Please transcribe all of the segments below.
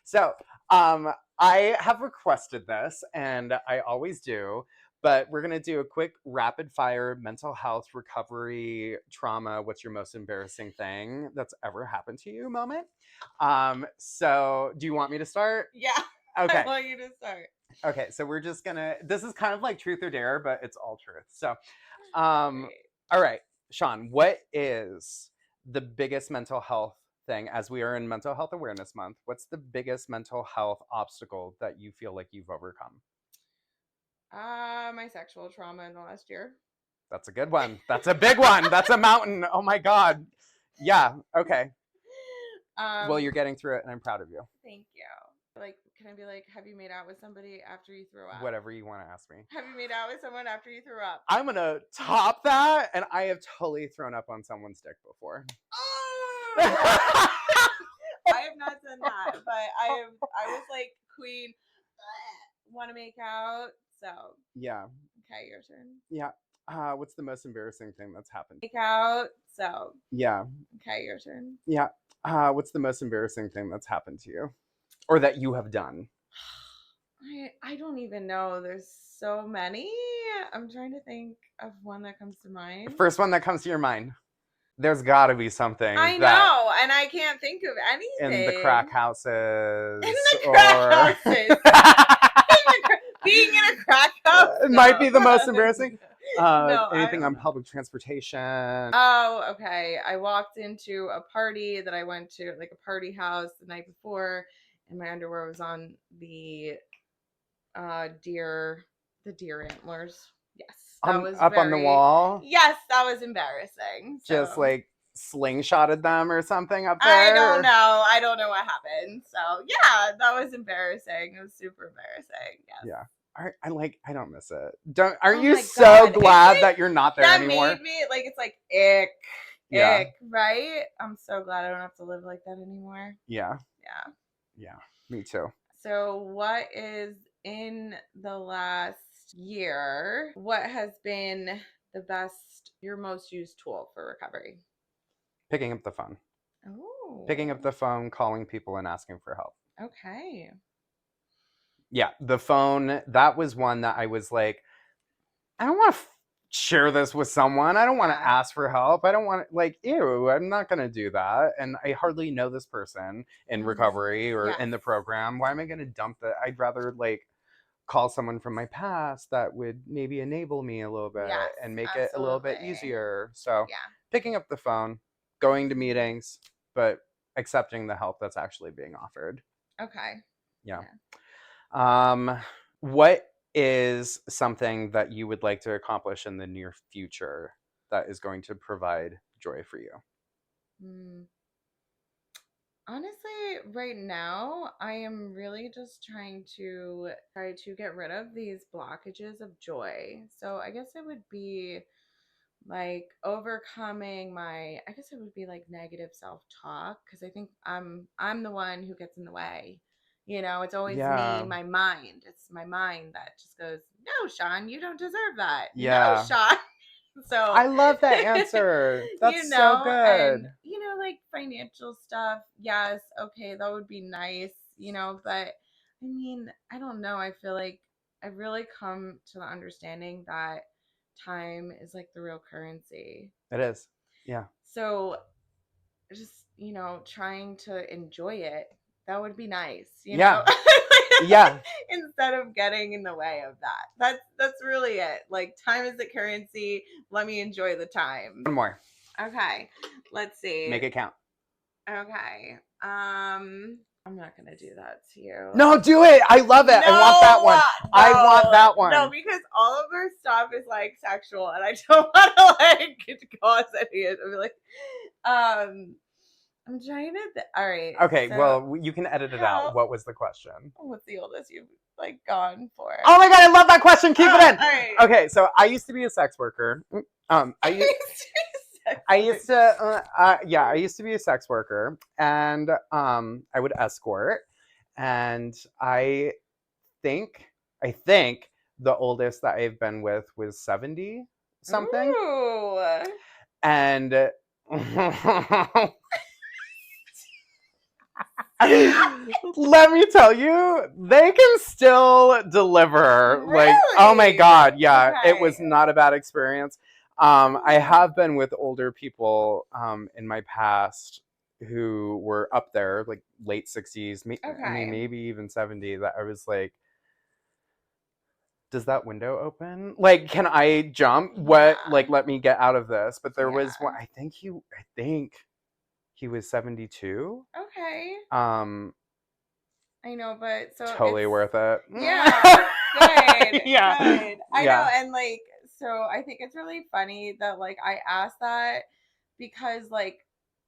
So, I have requested this, and I always do, but we're gonna do a quick rapid fire mental health recovery trauma. What's your most embarrassing thing that's ever happened to you moment? So do you want me to start? Yeah. Okay. I want you to start. Okay, so we're just gonna. This is kind of like truth or dare, but it's all truth. So, Great. all right, Shaun, what is the biggest mental health thing as we are in Mental Health Awareness Month? What's the biggest mental health obstacle that you feel like you've overcome? My sexual trauma in the last year. That's a good one. That's a big one. That's a mountain. Oh my God. Yeah. Okay. Well, you're getting through it, and I'm proud of you. Thank you. Like, can I be like, have you made out with somebody after you threw up? Whatever you want to ask me. Have you made out with someone after you threw up? I'm gonna top that, and I have totally thrown up on someone's dick before. Oh! I have not done that, but I was like, Queen, want to make out? So yeah. Okay, your turn. Yeah. What's the most embarrassing thing that's happened? Make out. So Yeah. Okay, your turn. Yeah. What's the most embarrassing thing that's happened to you, or that you have done? I don't even know. There's so many. I'm trying to think of one that comes to mind. First one that comes to your mind. There's got to be something. I know, and I can't think of anything. In the crack houses. In the crack houses. Being in a crack house might be the most embarrassing. Anything on public transportation. Oh, okay. I walked into a party that I went to, like a party house the night before, and my underwear was on the deer antlers. Yes, that was up on the wall. Yes, that was embarrassing. So. Just like slingshotted them or something up there. I don't know. I don't know what happened. So yeah, that was embarrassing. It was super embarrassing. Yes. Yeah. I don't miss it. Aren't Oh you my so God. glad that you're not there That anymore? made me like, it's like ick, Yeah. right? I'm so glad I don't have to live like that anymore. Yeah. Yeah. Yeah. Me too. So what is in the last year? What has been the best, your most used tool for recovery? Picking up the phone. Oh. Picking up the phone, calling people, and asking for help. Okay. Yeah, the phone, that was one that I was like, I don't want to share this with someone. I don't want to ask for help. I don't want to, like, ew, I'm not going to do that. And I hardly know this person in recovery or in the program. Why am I going to dump that? I'd rather, like, call someone from my past that would maybe enable me a little bit and make it a little bit easier. So picking up the phone, going to meetings, but accepting the help that's actually being offered. Okay. Yeah. What is something that you would like to accomplish in the near future that is going to provide joy for you? Honestly, right now, I am really just trying to get rid of these blockages of joy. So I guess it would be like overcoming I guess it would be like negative self-talk, because I think I'm the one who gets in the way. It's always me, my mind. It's my mind that just goes, no, Shaun, you don't deserve that. No, Shaun. So I love that answer. That's so good. And like financial stuff, yes, okay, that would be nice, but I mean, I don't know. I feel like I've really come to the understanding that time is like the real currency. It is. Yeah. So just, trying to enjoy it, that would be nice, Yeah. Yeah. Instead of getting in the way of that. That's really it. Like, time is the currency. Let me enjoy the time. One more. Okay. Let's see. Make it count. Okay. I'm not gonna do that to you. No, do it. I love it. I want that one. I want that one. No, because all of our stuff is like sexual, and I don't want to like cause any. I'll be like, I'm trying to. All right. Okay. So, well, you can edit it out. What was the question? What's the oldest you've like gone for? Oh my God, I love that question. Keep it in. All right. Okay. So I used to be a sex worker. I used to be a sex worker, and I would escort, and I think the oldest that I've been with was 70 something. Ooh. And Let me tell you, they can still deliver. Like, oh my Really? God, yeah, it Okay. was not a bad experience. I Oh. have been with older people in my past who were up there, like late 60s, I mean, Okay. maybe even 70, that I was like, does that window open? Like, can I jump? What, Yeah. like, let me get out of this. But there was one, Yeah. I think he was 72. Okay. Um, I know, but so totally it's worth it. yeah, good, Yeah. good. I know, Yeah. and like so I think it's really funny that like I asked that because like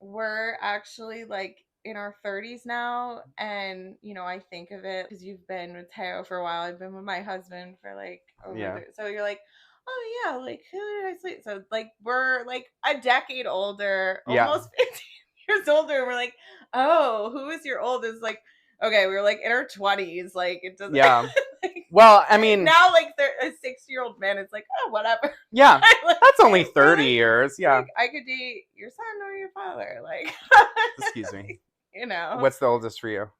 we're actually like in our 30s now, and I think of it because you've been with Teo for a while. I've been with my husband for like over Yeah. there. So you're like, "Oh yeah, like who did I sleep?" So like we're like a decade older, Yeah. almost 15 years older, and we're like, "Oh, who is your oldest?" Like okay, we were like in our 20s. Like it doesn't Yeah. like Well, I mean, now like a 6-year-old man, it's like, oh whatever. yeah. I like That's only it. We're 30 years. it's like Yeah. I could date your son or your father. Like Excuse me. you know. What's the oldest for you?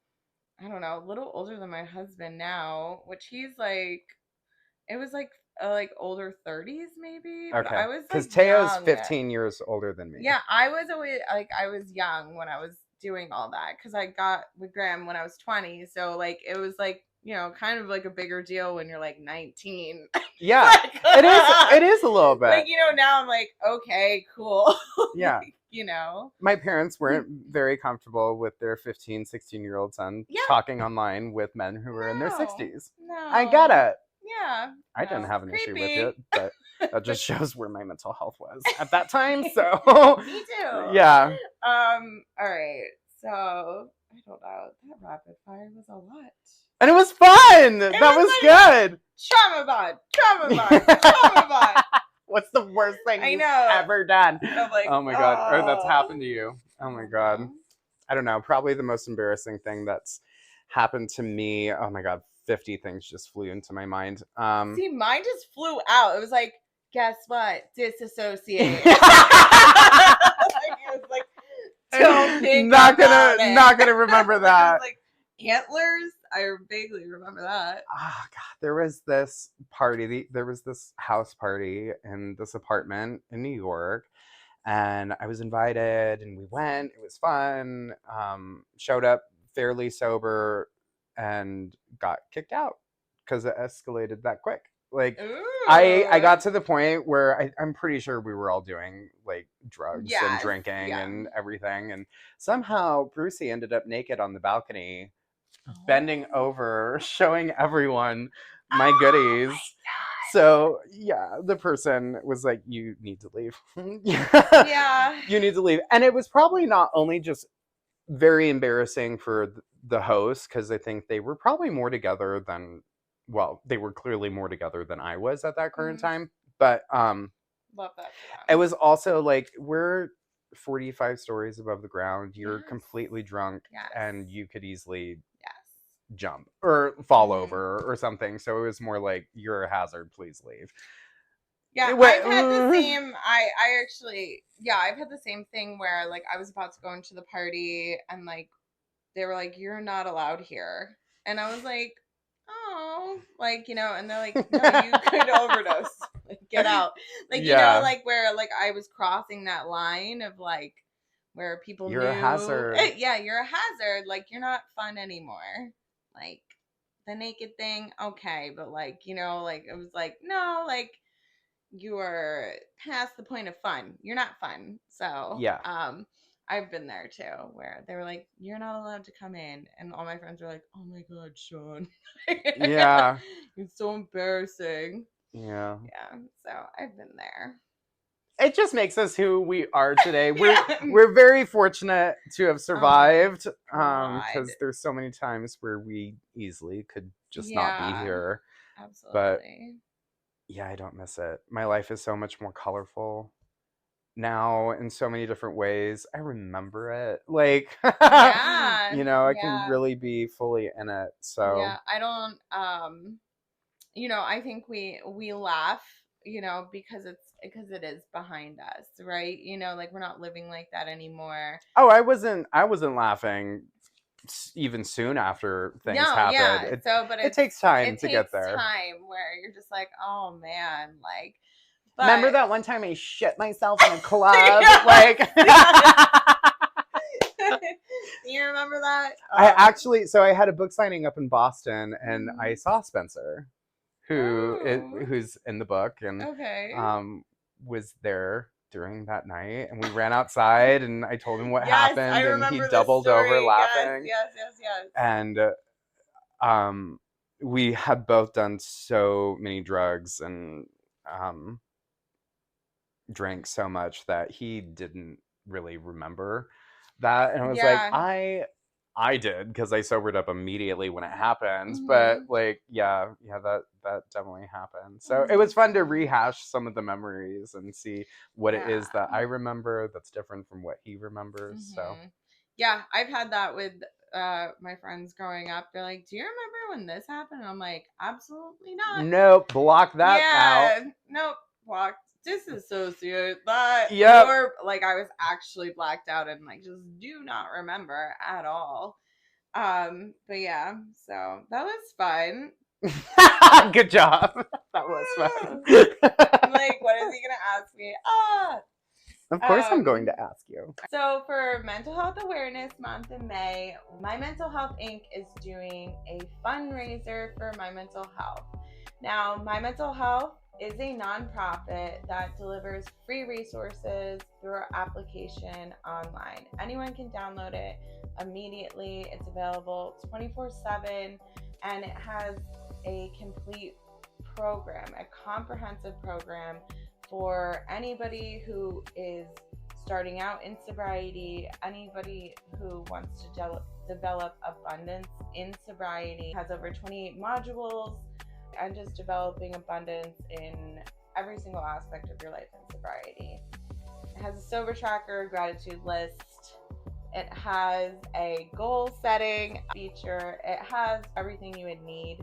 I don't know, a little older than my husband now, which he's like it was like older 30s maybe, but Okay. I was Because like Teo's young. 15 years older than me. Yeah, I was always like I was young when I was doing all that because I got with Graham when I was 20. So like it was like kind of like a bigger deal when you're like 19. Yeah. like, It is. It is a little bit. like now I'm like okay, cool. Yeah. like, My parents weren't very comfortable with their 15, 16-year-old son yeah, talking online with men who were in their no, 60s. I get no, it. yeah, I didn't no, have an issue with it, creepy. but that just shows where my mental health was at that time. So, Me too. yeah. All right. So I don't know. That rapid fire was a lot. And it was fun. It That was was like good. trauma bond, trauma bond, trauma bond. What's the worst thing I you've know. ever done? I'm like, Oh my God. Or that's oh, happened to you. I Oh my don't God. know. I don't know. Probably the most embarrassing thing that's happened to me. Oh my God. 50 things just flew into my mind. See, mine just flew out. It was like, guess what? Disassociate. like, it was like, don't think about it. not gonna remember like it was that. like antlers. I vaguely remember that. Oh God, there was this party. There was this house party in this apartment in New York, and I was invited, and we went. It was fun. Showed up fairly sober, and got kicked out because it escalated that quick. Like, I Ooh. got to the point where I'm pretty sure we were all doing like drugs and Yes. drinking Yeah. and everything, and somehow Brucey ended up naked on the balcony, bending Oh. over, showing everyone my Oh goodies. my So yeah, the person was like, "You need to leave. god. Yeah. You need to leave." And it was probably not only just very embarrassing for the host, because I think they were probably more together than, well, they were clearly more together than I was at that current Mm, time. But love that for it them. was also like, we're 45 stories above the ground. You're Yes. completely drunk, Yes. and you could easily Yes. jump or fall Hmm. over or something. So it was more like, you're a hazard, please leave. Yeah, It I've had the went, same. I actually, yeah, I've had the same thing where like I was about to go into the party and like they were like, "You're not allowed here," and I was like, "Oh," like and they're like, "No, you could overdose. Like, get out." Like yeah, like where like I was crossing that line of like where people you're a knew, hazard. yeah, you're a hazard. Like you're not fun anymore. Like the naked thing, okay, but like like it was like no, like you are past the point of fun. You're not fun. So, Yeah, I've been there too, where they were like, "You're not allowed to come in," and all my friends were like, "Oh my god, Shaun, yeah, it's so embarrassing." yeah. Yeah, so I've been there. It just makes us who we are today. yeah. We're very fortunate to have Oh my survived, god. because there's so many times where we easily could just not be Yeah, here. But absolutely. yeah, I don't miss it. My life is so much more colorful now in so many different ways. I remember it. Like, Yeah, I can yeah, really be fully in it. So, yeah. I don't. I think we laugh, because it is behind us, right? Like we're not living like that anymore. oh, I wasn't laughing even soon after things No, happened. yeah. So, but It takes time it to get takes there. time where you're just like, oh man, like, Remember but that one time I shit myself in a club? yes, Like, yes. You remember that? I actually, so I had a book signing up in Boston, and I Mm. saw Spencer, Oh, who's in the book, and okay. was there during that night, and we ran outside, and I told him what Yes, I happened, and he remember this doubled over story. Yes, laughing, yes, yes, yes. and um, we had both done so many drugs and um, drank so much that he didn't really remember that, and I was like, Yeah. I did, because I sobered up immediately when it happened, but Mm-hmm. like, yeah, that definitely happened. So Oh it my was fun to gosh. rehash some of the memories and see what it Yeah. is that I remember that's different from what he remembers. So Mm-hmm. Yeah, I've had that with my friends growing up. They're like, "Do you remember when this happened?" And I'm like, "Absolutely not." nope, block that out. Yeah, nope, blocked, disassociate that, Yep. or like I was actually blacked out and like just do not remember at all. But yeah, so that was fun. Good job. That was I'm fun. like, what is he gonna ask me? Of course I'm going Um, to ask you. so for Mental Health Awareness Month in May, My Mental Health Inc. is doing a fundraiser for My Mental Health. Now, My Mental Health is a nonprofit that delivers free resources through our application online. Anyone can download it immediately. It's available 24/7, and it has a complete program, a comprehensive program for anybody who is starting out in sobriety, anybody who wants to develop abundance in sobriety. It has over 28 modules, and just developing abundance in every single aspect of your life in sobriety. It has a sober tracker, gratitude list. It has a goal setting feature. It has everything you would need,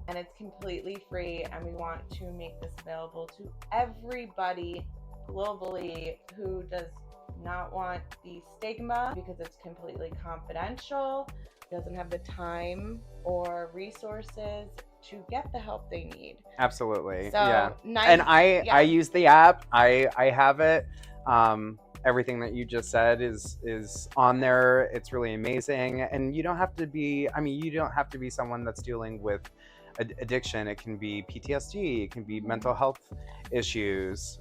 and it's completely free. And we want to make this available to everybody globally who does not want the stigma, because it's completely confidential, doesn't have the time or resources to get the help they need. Absolutely. Yeah. So And nice. I Yeah. use the app. I have it. Everything that you just said is on there. It's really amazing. And you don't have to be, I mean, you don't have to be someone that's dealing with addiction. It can be PTSD, it can be mental health issues.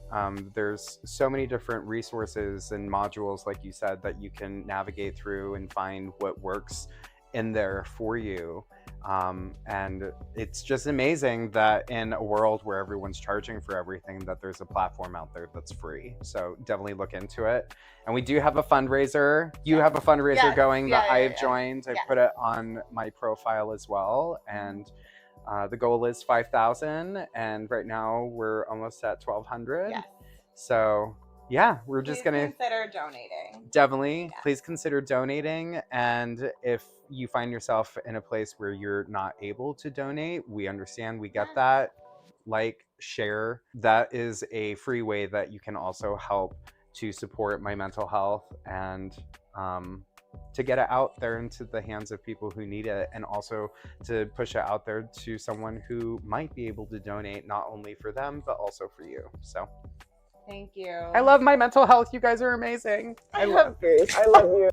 There's so many different resources and modules, like you said, that you can navigate through and find what works in there for you. And it's just amazing that in a world where everyone's charging for everything, that there's a platform out there that's free. So definitely look into it. And we do have a fundraiser. You have a fundraiser going that I've joined. I put it on my profile as well. And the goal is 5,000, and right now we're almost at 1,200. Yes. So yeah, we're just gonna consider donating. definitely please consider donating. And if you find yourself in a place where you're not able to donate, we understand, we get that. Like, share. That is a free way that you can also help to support my mental health, and to get it out there into the hands of people who need it, and also to push it out there to someone who might be able to donate, not only for them but also for you. So thank you. I love my mental health. You guys are amazing. I love you.